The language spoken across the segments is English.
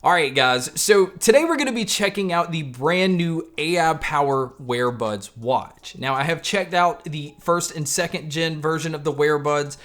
Alright guys, so today we're going to be checking out the brand new AiPower Wearbuds watch. Now I have checked out the first and second gen version of the Wearbuds,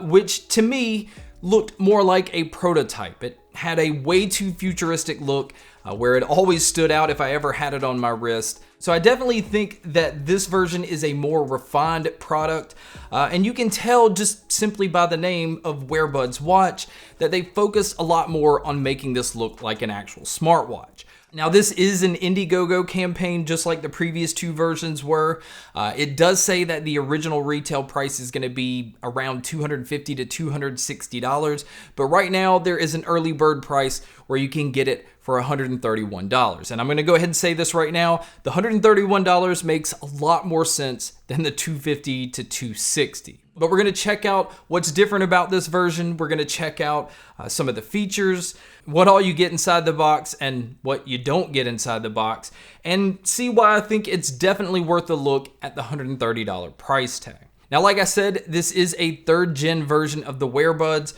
which to me looked more like a prototype. It had a way too futuristic look where it always stood out if I ever had it on my wrist. So I definitely think that this version is a more refined product, and you can tell just simply by the name of Wearbuds watch that they focus a lot more on making this look like an actual smartwatch. Now this is an Indiegogo campaign just like the previous two versions were. It does say that the original retail price is going to be around $250 to $260, but right now there is an early bird price where you can get it for $131. And I'm going to go ahead and say this right now, the $131 makes a lot more sense than the $250 to $260. But we're going to check out what's different about this version. We're going to check out some of the features, what all you get inside the box and what you don't get inside the box, and see why I think it's definitely worth a look at the $130 price tag. Now, like I said, this is a third gen version of the Wearbuds.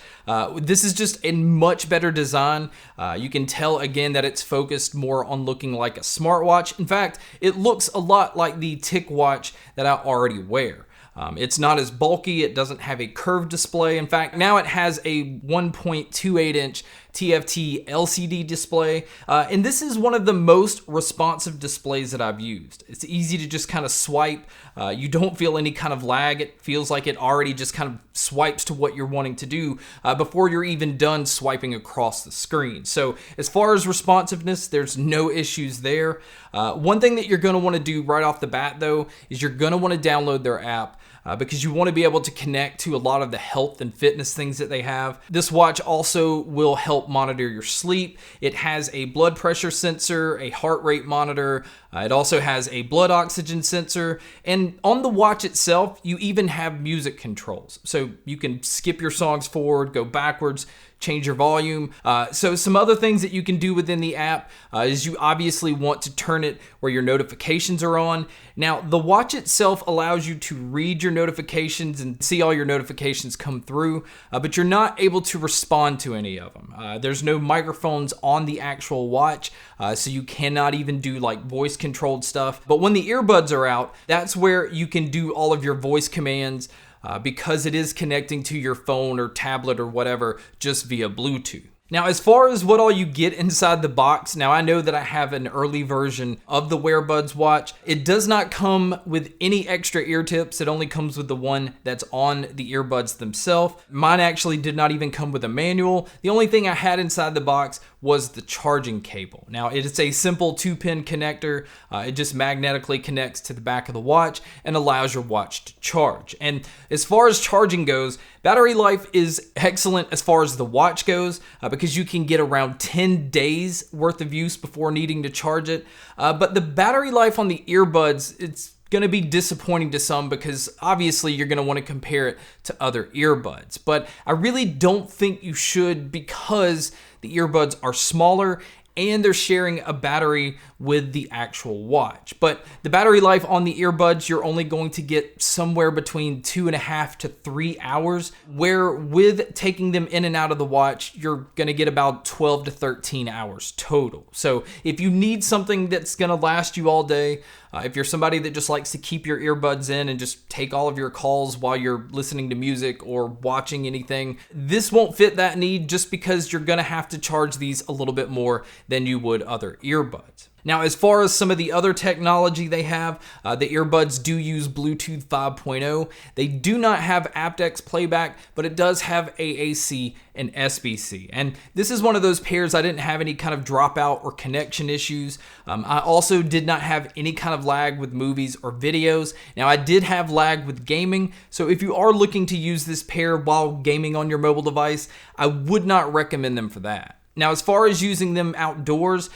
This is just a much better design. You can tell again that it's focused more on looking like a smartwatch. In fact, it looks a lot like the TicWatch that I already wear. It's not as bulky, it doesn't have a curved display. In fact, now it has a 1.28 inch TFT LCD display, and this is one of the most responsive displays that I've used. It's easy to just kind of swipe. You don't feel any kind of lag. It feels like it already just kind of swipes to what you're wanting to do before you're even done swiping across the screen. So as far as responsiveness, there's no issues there. One thing that you're going to want to do right off the bat though is you're going to want to download their app. Because you want to be able to connect to a lot of the health and fitness things that they have. This watch also will help monitor your sleep. It has a blood pressure sensor, a heart rate monitor. It also has a blood oxygen sensor. And on the watch itself, you even have music controls. So you can skip your songs forward, go backwards, change your volume. So some other things that you can do within the app is you obviously want to turn it where your notifications are on. Now, the watch itself allows you to read your notifications and see all your notifications come through, but you're not able to respond to any of them. There's no microphones on the actual watch, so you cannot even do like voice controlled stuff. But when the earbuds are out, that's where you can do all of your voice commands because it is connecting to your phone or tablet or whatever just via Bluetooth. Now, as far as what all you get inside the box, now I know that I have an early version of the Wearbuds watch. It does not come with any extra ear tips. It only comes with the one that's on the earbuds themselves. Mine actually did not even come with a manual. The only thing I had inside the box was the charging cable. Now, it is a simple 2-pin connector. It just magnetically connects to the back of the watch and allows your watch to charge. And as far as charging goes, battery life is excellent as far as the watch goes because you can get around 10 days worth of use before needing to charge it. But the battery life on the earbuds, it's going to be disappointing to some because obviously you're going to want to compare it to other earbuds. But I really don't think you should because the earbuds are smaller and they're sharing a battery with the actual watch. But the battery life on the earbuds, you're only going to get somewhere between 2.5 to 3 hours, where with taking them in and out of the watch, you're gonna get about 12 to 13 hours total. So if you need something that's gonna last you all day, if you're somebody that just likes to keep your earbuds in and just take all of your calls while you're listening to music or watching anything, this won't fit that need just because you're gonna have to charge these a little bit more than you would other earbuds. Now, as far as some of the other technology they have, the earbuds do use Bluetooth 5.0. They do not have aptX playback, but it does have AAC and SBC. And this is one of those pairs I didn't have any kind of dropout or connection issues. I also did not have any kind of lag with movies or videos. Now, I did have lag with gaming, so if you are looking to use this pair while gaming on your mobile device, I would not recommend them for that. Now, as far as using them outdoors,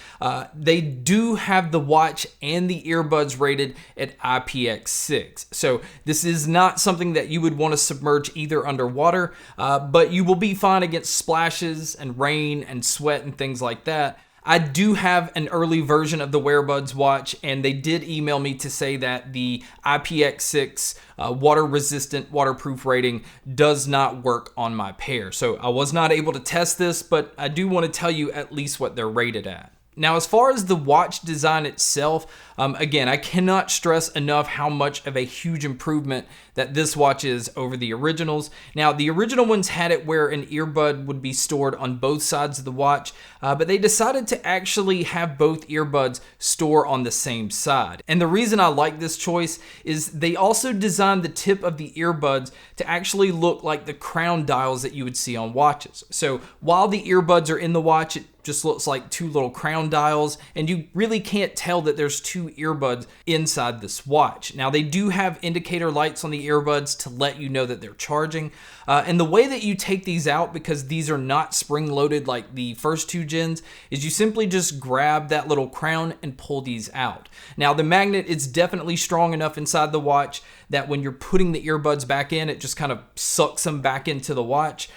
they do have the watch and the earbuds rated at IPX6. So this is not something that you would want to submerge either underwater, but you will be fine against splashes and rain and sweat and things like that. I do have an early version of the Wearbuds watch, and they did email me to say that the IPX6 water resistant waterproof rating does not work on my pair. So I was not able to test this, but I do want to tell you at least what they're rated at. Now, as far as the watch design itself, again, I cannot stress enough how much of a huge improvement that this watch is over the originals. Now, the original ones had it where an earbud would be stored on both sides of the watch, but they decided to actually have both earbuds store on the same side. And the reason I like this choice is they also designed the tip of the earbuds to actually look like the crown dials that you would see on watches. So while the earbuds are in the watch, it just looks like two little crown dials, and you really can't tell that there's two earbuds inside this watch. Now, they do have indicator lights on the earbuds to let you know that they're charging, and the way that you take these out, because these are not spring-loaded like the first two gens, is you simply just grab that little crown and pull these out. Now, the magnet is definitely strong enough inside the watch that when you're putting the earbuds back in, it just kind of sucks them back into the watch.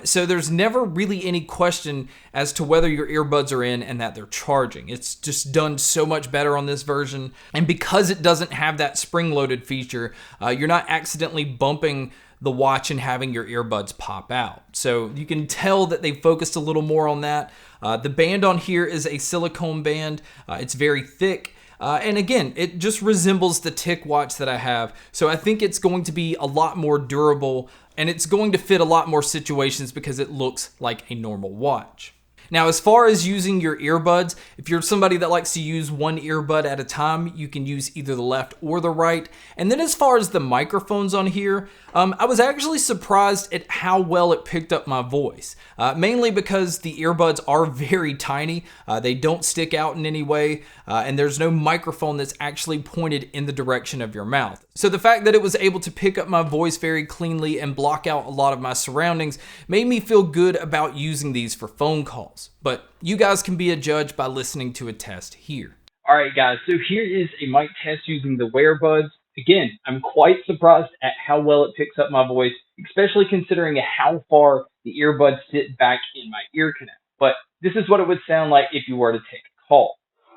So there's never really any question as to whether your earbuds are in and that they're charging. It's just done so much better on this version. And because it doesn't have that spring-loaded feature, you're not accidentally bumping the watch and having your earbuds pop out. So you can tell that they focused a little more on that. The band on here is a silicone band. It's very thick. And again, it just resembles the Tick watch that I have. So I think it's going to be a lot more durable, and it's going to fit a lot more situations because it looks like a normal watch. Now, as far as using your earbuds, if you're somebody that likes to use one earbud at a time, you can use either the left or the right. And then as far as the microphones on here, I was actually surprised at how well it picked up my voice, mainly because the earbuds are very tiny. They don't stick out in any way, and there's no microphone that's actually pointed in the direction of your mouth. So the fact that it was able to pick up my voice very cleanly and block out a lot of my surroundings made me feel good about using these for phone calls. But you guys can be a judge by listening to a test here. All right, guys, so here is a mic test using the Wearbuds. Again, I'm quite surprised at how well it picks up my voice, especially considering how far the earbuds sit back in my ear canal. But this is what it would sound like if you were to take a call.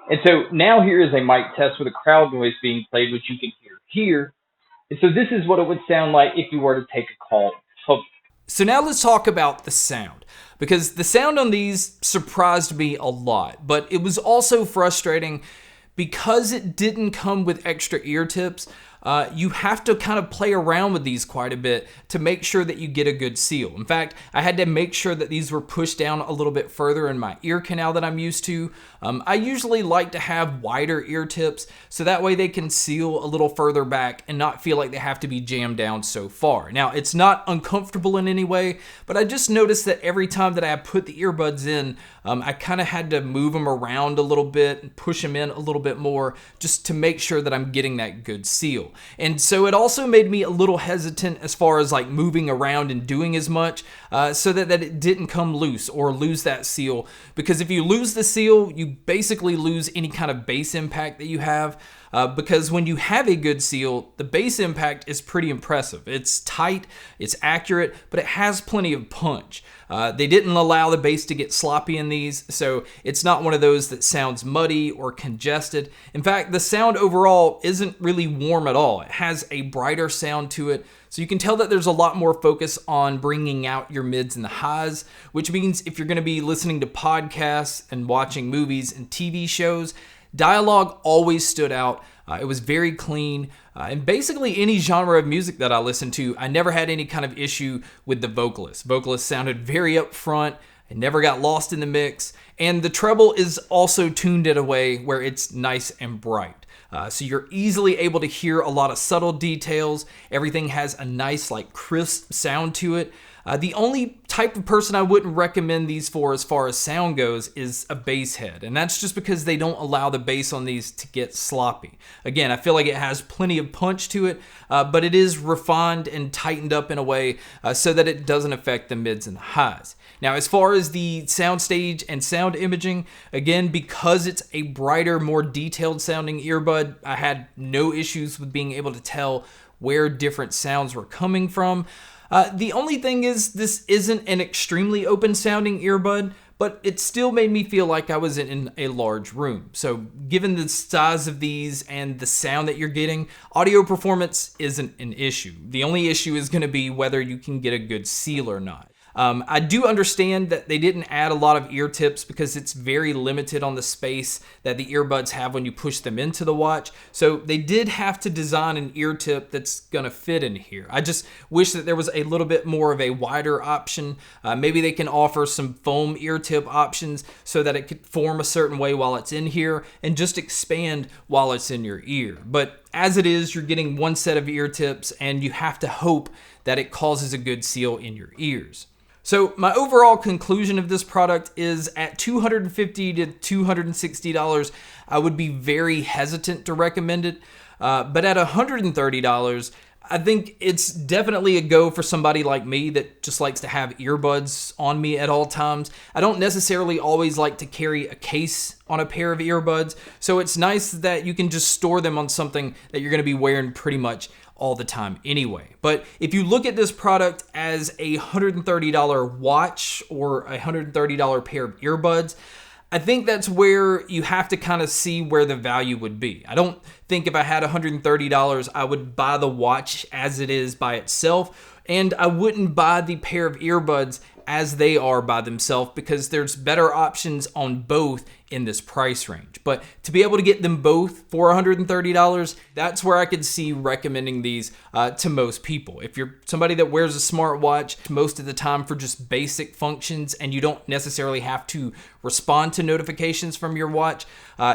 And so now here is a mic test with a crowd noise being played, which you can hear here. And so this is what it would sound like if you were to take a call. So now let's talk about the sound, because the sound on these surprised me a lot, but it was also frustrating because it didn't come with extra ear tips. You have to kind of play around with these quite a bit to make sure that you get a good seal. In fact, I had to make sure that these were pushed down a little bit further in my ear canal that I'm used to. I usually like to have wider ear tips so that way they can seal a little further back and not feel like they have to be jammed down so far. Now, it's not uncomfortable in any way, but I just noticed that every time that I put the earbuds in, I kind of had to move them around a little bit and push them in a little bit more just to make sure that I'm getting that good seal. And so it also made me a little hesitant as far as like moving around and doing as much so that it didn't come loose or lose that seal. Because if you lose the seal, you basically lose any kind of bass impact that you have. Because when you have a good seal, the bass impact is pretty impressive. It's tight, it's accurate, but it has plenty of punch. They didn't allow the bass to get sloppy in these, so it's not one of those that sounds muddy or congested. In fact, the sound overall isn't really warm at all. It has a brighter sound to it, so you can tell that there's a lot more focus on bringing out your mids and the highs, which means if you're going to be listening to podcasts and watching movies and TV shows, dialogue always stood out. It was very clean. And basically any genre of music that I listened to, I never had any kind of issue with the vocalist. Vocalist sounded very upfront. It never got lost in the mix. And the treble is also tuned in a way where it's nice and bright. So you're easily able to hear a lot of subtle details. Everything has a nice, like, crisp sound to it. The only type of person I wouldn't recommend these for as far as sound goes is a bass head, and that's just because they don't allow the bass on these to get sloppy. Again, I feel like it has plenty of punch to it, but it is refined and tightened up in a way so that it doesn't affect the mids and the highs. Now, as far as the soundstage and sound imaging, again, because it's a brighter, more detailed sounding earbud, I had no issues with being able to tell where different sounds were coming from. The only thing is this isn't an extremely open sounding earbud, but it still made me feel like I was in a large room. So given the size of these and the sound that you're getting, audio performance isn't an issue. The only issue is going to be whether you can get a good seal or not. I do understand that they didn't add a lot of ear tips because it's very limited on the space that the earbuds have when you push them into the watch. So they did have to design an ear tip that's gonna fit in here. I just wish that there was a little bit more of a wider option. Maybe they can offer some foam ear tip options so that it could form a certain way while it's in here and just expand while it's in your ear. But as it is, you're getting one set of ear tips and you have to hope that it causes a good seal in your ears. So my overall conclusion of this product is at $250 to $260, I would be very hesitant to recommend it. But at $130, I think it's definitely a go for somebody like me that just likes to have earbuds on me at all times. I don't necessarily always like to carry a case on a pair of earbuds, so it's nice that you can just store them on something that you're going to be wearing pretty much all the time anyway. But if you look at this product as a $130 watch or a $130 pair of earbuds, I think that's where you have to kind of see where the value would be. I don't think if I had $130, I would buy the watch as it is by itself, and I wouldn't buy the pair of earbuds as they are by themselves because there's better options on both in this price range. But to be able to get them both for $130, that's where I could see recommending these to most people. If you're somebody that wears a smartwatch most of the time for just basic functions and you don't necessarily have to respond to notifications from your watch,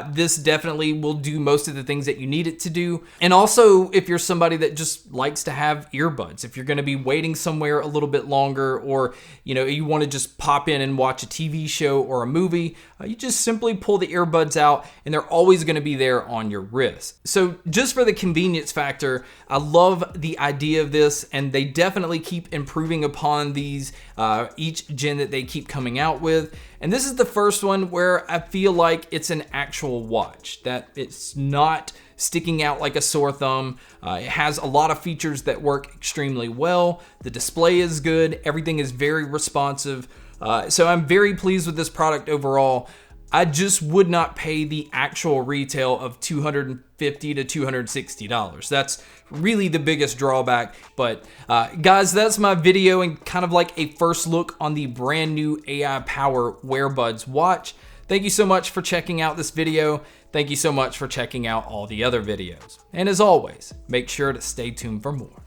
this definitely will do most of the things that you need it to do. And also, if you're somebody that just likes to have earbuds, if you're going to be waiting somewhere a little bit longer, or you want to just pop in and watch a TV show or a movie, you just simply pull the earbuds out and they're always going to be there on your wrist. So just for the convenience factor, I love the idea of this, and they definitely keep improving upon these each gen that they keep coming out with. And this is the first one where I feel like it's an actual watch, that it's not sticking out like a sore thumb. It has a lot of features that work extremely well. The display is good. Everything is very responsive. So I'm very pleased with this product overall. I just would not pay the actual retail of $250 to $260. That's really the biggest drawback. But guys, that's my video and kind of like a first look on the brand new AiPower Wearbuds watch. Thank you so much for checking out this video. Thank you so much for checking out all the other videos. And as always, make sure to stay tuned for more.